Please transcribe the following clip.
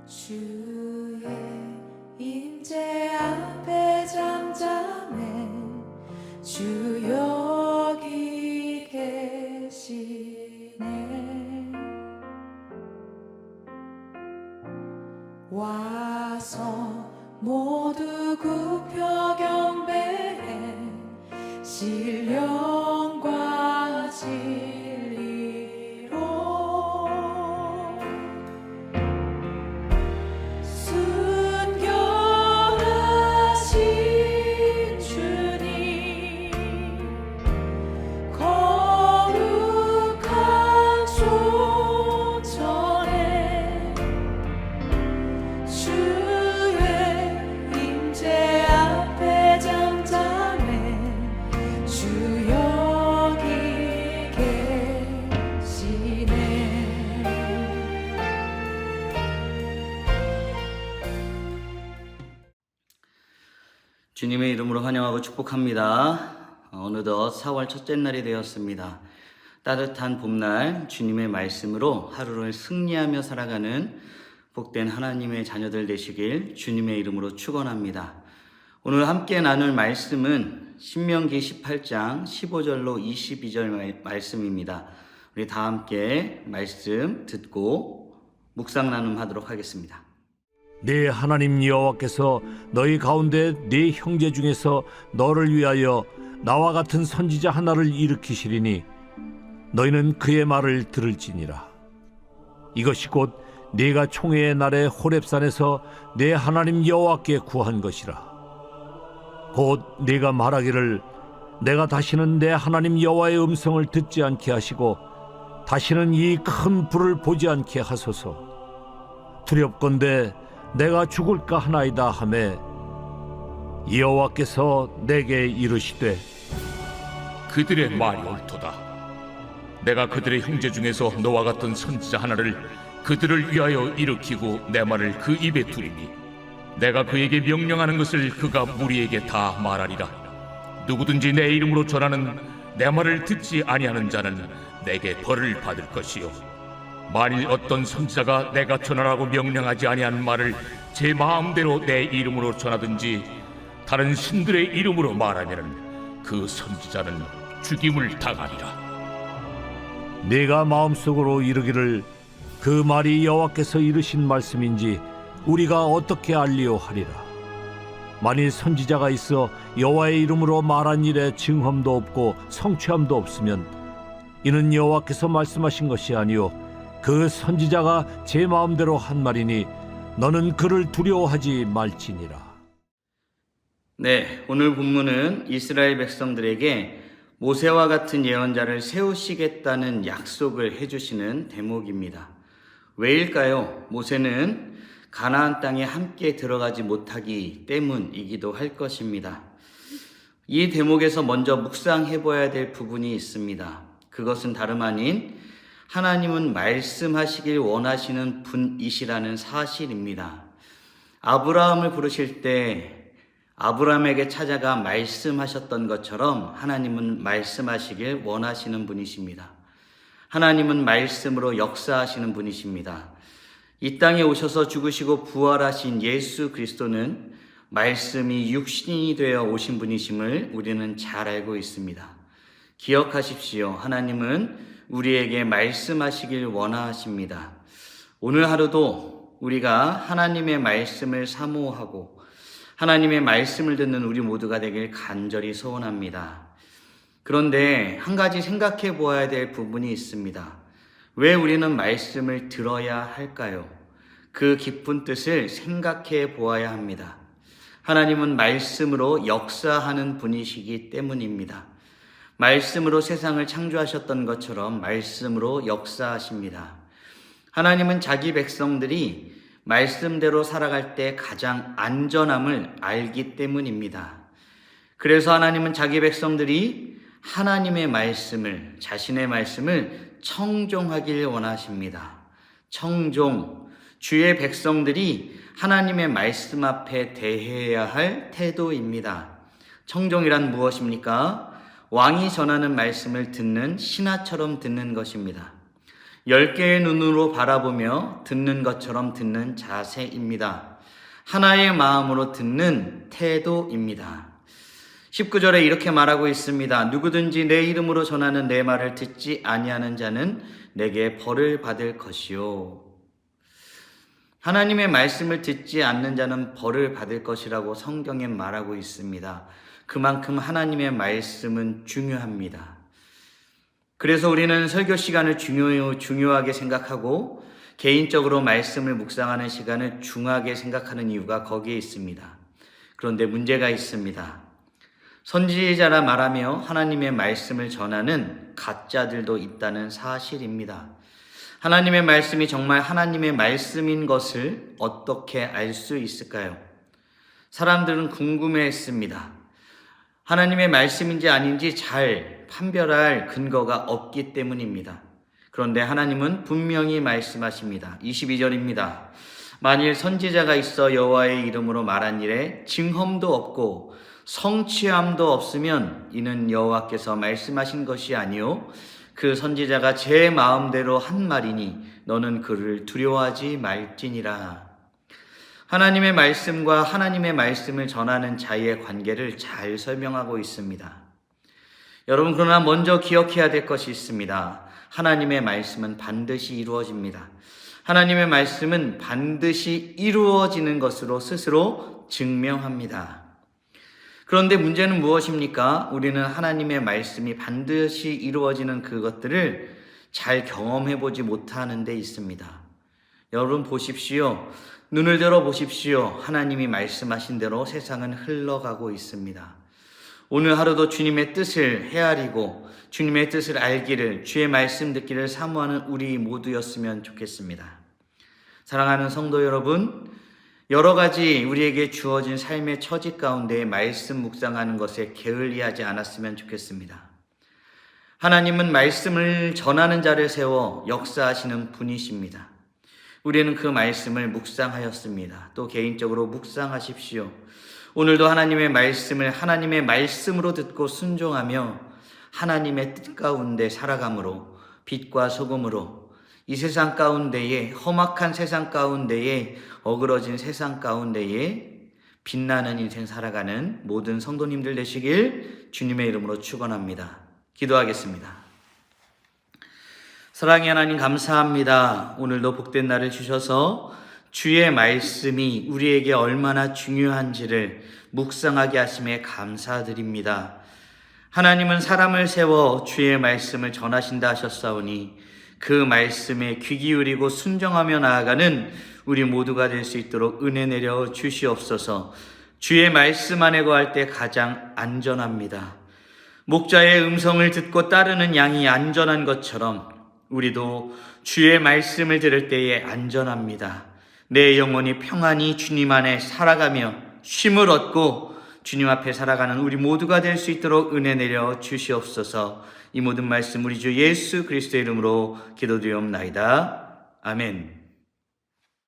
주의 임재 앞에 잠잠해 주 여기 계시네. 와서 모두 굽혀 경배해 신령과 진리로 순결하신 주님 거룩한 손전에 주의 임재 앞에 잠잠해 주 여기 계시네. 주님의 이름으로 환영하고 축복합니다. 어느덧 4월 첫째 날이 되었습니다. 따뜻한 봄날 주님의 말씀으로 하루를 승리하며 살아가는 복된 하나님의 자녀들 되시길 주님의 이름으로 축원합니다. 오늘 함께 나눌 말씀은 신명기 18장 15절로 22절 말씀입니다. 우리 다 함께 말씀 듣고 묵상 나눔하도록 하겠습니다. 네 하나님 여호와께서 너희 가운데 네 형제 중에서 너를 위하여 나와 같은 선지자 하나를 일으키시리니 너희는 그의 말을 들을지니라. 이것이 곧 네가 총회의 날에 호렙산에서 네 하나님 여호와께 구한 것이라. 곧 네가 말하기를 내가 다시는 내 하나님 여호와의 음성을 듣지 않게 하시고 다시는 이 큰 불을 보지 않게 하소서. 두렵건대 내가 죽을까 하나이다 하매 여호와께서 내게 이르시되 그들의 말이 옳도다. 내가 그들의 형제 중에서 너와 같은 선지자 하나를 그들을 위하여 일으키고 내 말을 그 입에 두리니 내가 그에게 명령하는 것을 그가 무리에게 다 말하리라. 누구든지 내 이름으로 전하는 내 말을 듣지 아니하는 자는 내게 벌을 받을 것이요 만일 어떤 선지자가 내가 전하라고 명령하지 아니하는 말을 제 마음대로 내 이름으로 전하든지 다른 신들의 이름으로 말하면은 그 선지자는 죽임을 당하리라. 네가 마음속으로 이르기를 그 말이 여호와께서 이르신 말씀인지 우리가 어떻게 알리오 하리라. 만일 선지자가 있어 여호와의 이름으로 말한 일에 증험도 없고 성취함도 없으면 이는 여호와께서 말씀하신 것이 아니요 그 선지자가 제 마음대로 한 말이니 너는 그를 두려워하지 말지니라. 네, 오늘 본문은 이스라엘 백성들에게 모세와 같은 예언자를 세우시겠다는 약속을 해주시는 대목입니다. 왜일까요? 모세는 가나안 땅에 함께 들어가지 못하기 때문이기도 할 것입니다. 이 대목에서 먼저 묵상해 봐야 될 부분이 있습니다. 그것은 다름 아닌 하나님은 말씀하시길 원하시는 분이시라는 사실입니다. 아브라함을 부르실 때 아브라함에게 찾아가 말씀하셨던 것처럼 하나님은 말씀하시길 원하시는 분이십니다. 하나님은 말씀으로 역사하시는 분이십니다. 이 땅에 오셔서 죽으시고 부활하신 예수 그리스도는 말씀이 육신이 되어 오신 분이심을 우리는 잘 알고 있습니다. 기억하십시오. 하나님은 우리에게 말씀하시길 원하십니다. 오늘 하루도 우리가 하나님의 말씀을 사모하고 하나님의 말씀을 듣는 우리 모두가 되길 간절히 소원합니다. 그런데 한 가지 생각해 보아야 될 부분이 있습니다. 왜 우리는 말씀을 들어야 할까요? 그 깊은 뜻을 생각해 보아야 합니다. 하나님은 말씀으로 역사하는 분이시기 때문입니다. 말씀으로 세상을 창조하셨던 것처럼 말씀으로 역사하십니다. 하나님은 자기 백성들이 말씀대로 살아갈 때 가장 안전함을 알기 때문입니다. 그래서 하나님은 자기 백성들이 하나님의 말씀을, 자신의 말씀을 청종하길 원하십니다. 청종, 주의 백성들이 하나님의 말씀 앞에 대해야 할 태도입니다. 청종이란 무엇입니까? 왕이 전하는 말씀을 듣는 신하처럼 듣는 것입니다. 10개의 눈으로 바라보며 듣는 것처럼 듣는 자세입니다. 하나의 마음으로 듣는 태도입니다. 19절에 이렇게 말하고 있습니다. 누구든지 내 이름으로 전하는 내 말을 듣지 아니하는 자는 내게 벌을 받을 것이요. 하나님의 말씀을 듣지 않는 자는 벌을 받을 것이라고 성경에 말하고 있습니다. 그만큼 하나님의 말씀은 중요합니다. 그래서 우리는 설교 시간을 중요하게 생각하고 개인적으로 말씀을 묵상하는 시간을 중하게 생각하는 이유가 거기에 있습니다. 그런데 문제가 있습니다. 선지자라 말하며 하나님의 말씀을 전하는 가짜들도 있다는 사실입니다. 하나님의 말씀이 정말 하나님의 말씀인 것을 어떻게 알 수 있을까요? 사람들은 궁금해했습니다. 하나님의 말씀인지 아닌지 잘 판별할 근거가 없기 때문입니다. 그런데 하나님은 분명히 말씀하십니다. 22절입니다. 만일 선지자가 있어 여호와의 이름으로 말한 일에 증험도 없고 성취함도 없으면 이는 여호와께서 말씀하신 것이 아니요 그 선지자가 제 마음대로 한 말이니 너는 그를 두려워하지 말지니라. 하나님의 말씀과 하나님의 말씀을 전하는 자의 관계를 잘 설명하고 있습니다. 여러분, 그러나 먼저 기억해야 될 것이 있습니다. 하나님의 말씀은 반드시 이루어집니다. 하나님의 말씀은 반드시 이루어지는 것으로 스스로 증명합니다. 그런데 문제는 무엇입니까? 우리는 하나님의 말씀이 반드시 이루어지는 그것들을 잘 경험해보지 못하는 데 있습니다. 여러분 보십시오. 눈을 들어 보십시오. 하나님이 말씀하신 대로 세상은 흘러가고 있습니다. 오늘 하루도 주님의 뜻을 헤아리고 주님의 뜻을 알기를, 주의 말씀 듣기를 사모하는 우리 모두였으면 좋겠습니다. 사랑하는 성도 여러분, 여러 가지 우리에게 주어진 삶의 처지 가운데 말씀 묵상하는 것에 게을리하지 않았으면 좋겠습니다. 하나님은 말씀을 전하는 자를 세워 역사하시는 분이십니다. 우리는 그 말씀을 묵상하였습니다. 또 개인적으로 묵상하십시오. 오늘도 하나님의 말씀을 하나님의 말씀으로 듣고 순종하며 하나님의 뜻 가운데 살아감으로 빛과 소금으로 이 세상 가운데에, 험악한 세상 가운데에, 어그러진 세상 가운데에 빛나는 인생 살아가는 모든 성도님들 되시길 주님의 이름으로 축원합니다. 기도하겠습니다. 사랑의 하나님, 감사합니다. 오늘도 복된 날을 주셔서 주의 말씀이 우리에게 얼마나 중요한지를 묵상하게 하심에 감사드립니다. 하나님은 사람을 세워 주의 말씀을 전하신다 하셨사오니 그 말씀에 귀 기울이고 순종하며 나아가는 우리 모두가 될 수 있도록 은혜 내려 주시옵소서. 주의 말씀 안에 거할 때 가장 안전합니다. 목자의 음성을 듣고 따르는 양이 안전한 것처럼 우리도 주의 말씀을 들을 때에 안전합니다. 내 영혼이 평안히 주님 안에 살아가며 쉼을 얻고 주님 앞에 살아가는 우리 모두가 될 수 있도록 은혜 내려 주시옵소서. 이 모든 말씀 우리 주 예수 그리스도의 이름으로 기도드리옵나이다. 아멘.